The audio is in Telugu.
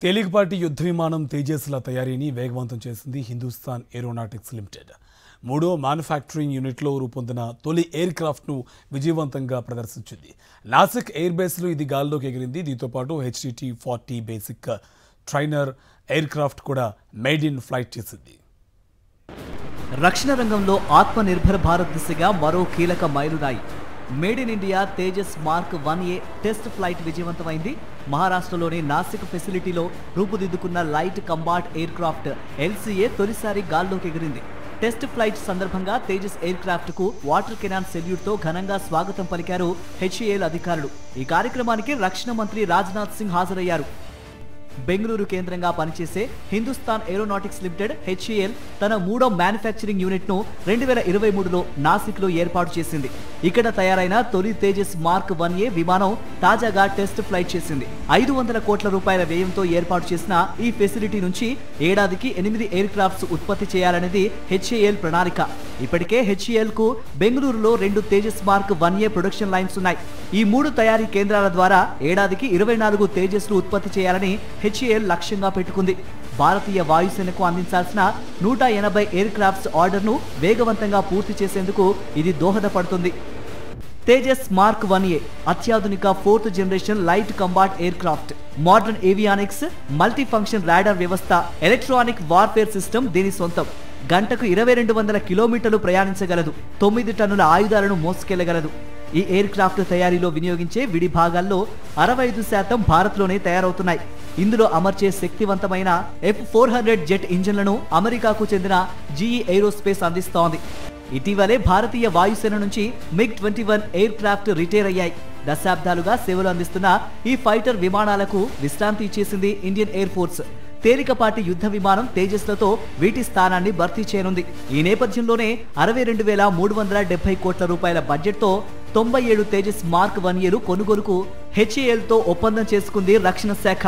తేలికపాటి యుద్ధ విమానం తేజస్ల తయారీని వేగవంతం చేసింది హిందుస్థాన్ ఏరోనాటిక్స్ లిమిటెడ్. మూడో మ్యానుఫ్యాక్చరింగ్ యూనిట్లో రూపొందిన తొలి ఎయిర్ క్రాఫ్ట్ను విజయవంతంగా ప్రదర్శించింది. నాసిక్ ఎయిర్ బేస్లో ఇది గాల్లోకి ఎగిరింది. దీంతో పాటు HTT-40 basic trainer aircraft కూడా మేడ్ ఇన్ ఫ్లైట్ చేసింది. రక్షణ రంగంలో ఆత్మనిర్భర్ భారత్ దిశగా మరో కీలక మైలురాయి. Made in India Tejas mark 1A test flight విజయవంతమైంది. మహారాష్ట్రలోని నాసిక్ ఫెసిలిటీలో రూపుదిద్దుకున్న light combat aircraft LCA తొలిసారి గాల్లోకి ఎగిరింది. టెస్ట్ ఫ్లైట్ సందర్భంగా తేజస్ ఎయిర్ క్రాఫ్ట్ కు వాటర్ కెనాన్ సెల్యూట్ తో ఘనంగా స్వాగతం పలికారు HAL అధికారులు. ఈ కార్యక్రమానికి రక్షణ మంత్రి రాజ్నాథ్ సింగ్ హాజరయ్యారు. బెంగళూరు కేంద్రంగా పనిచేసే హిందుస్థాన్ ఏరోనాటిక్స్ లిమిటెడ్ HAL తన మూడో మ్యానుఫ్యాక్చరింగ్ యూనిట్ ను 2023లో నాసిక్ లో ఏర్పాటు చేసింది. ఇక్కడ తయారైన తొలి తేజస్ మార్క్ 1A విమానం తాజాగా టెస్ట్ ఫ్లైట్ చేసింది. 500 కోట్ల రూపాయల వ్యయంతో ఏర్పాటు చేసిన ఈ ఫెసిలిటీ నుంచి ఏడాదికి 8 ఎయిర్ క్రాఫ్ట్స్ ఉత్పత్తి చేయాలనేది HAL ప్రణాళిక. ఇప్పటికే HAL కు బెంగళూరులో 2 Tejas mark 1A production lines ఉన్నాయి. ఈ 3 తయారీ కేంద్రాల ద్వారా ఏడాదికి 24 తేజస్లు ఉత్పత్తి చేయాలని HAL లక్ష్యంగా పెట్టుకుంది. భారతీయ వాయుసేనకు అందించాల్సిన 180 ఎయిర్ క్రాఫ్ట్స్ ఆర్డర్ను వేగవంతంగా పూర్తి చేసేందుకు ఇది దోహదపడుతుంది. తేజస్ మార్క్ 1A అత్యాధునిక 4th generation light combat air craft. Modern avionics, multi function radar వ్యవస్థ, ఎలక్ట్రానిక్ వార్ఫేర్ సిస్టమ్ దీని సొంతం. గంటకు 2200 కిలోమీటర్లు ప్రయాణించగలదు. 9 టన్నుల ఆయుధాలను మోసుకెళ్లగలదు. ఈ ఎయిర్ క్రాఫ్ట్ తయారీలో వినియోగించే విడి భాగాల్లో 65% భారత్లోనే తయారవుతున్నాయి. ఇందులో అమర్చే శక్తివంతమైన F400 జెట్ ఇంజన్లను అమెరికాకు చెందిన GE ఏరోస్పేస్ అందిస్తోంది. ఇటీవలే భారతీయ వాయుసేన నుంచి MiG-21 ఎయిర్ క్రాఫ్ట్ రిటైర్ అయ్యాయి. దశాబ్దాలుగా సేవలు అందిస్తున్న ఈ ఫైటర్ విమానాలకు విశ్రాంతి ఇచ్చేసింది ఇండియన్ ఎయిర్ ఫోర్స్. తేలికపాటి యుద్ధ విమానం తేజస్లతో వీటి స్థానాన్ని భర్తీ చేయనుంది. ఈ నేపథ్యంలోనే 62,370 కోట్ల రూపాయల బడ్జెట్తో 97 తేజస్ మార్క్ 1Aలు కొనుగోలుకు HAL తో ఒప్పందం చేసుకుంది రక్షణ శాఖ.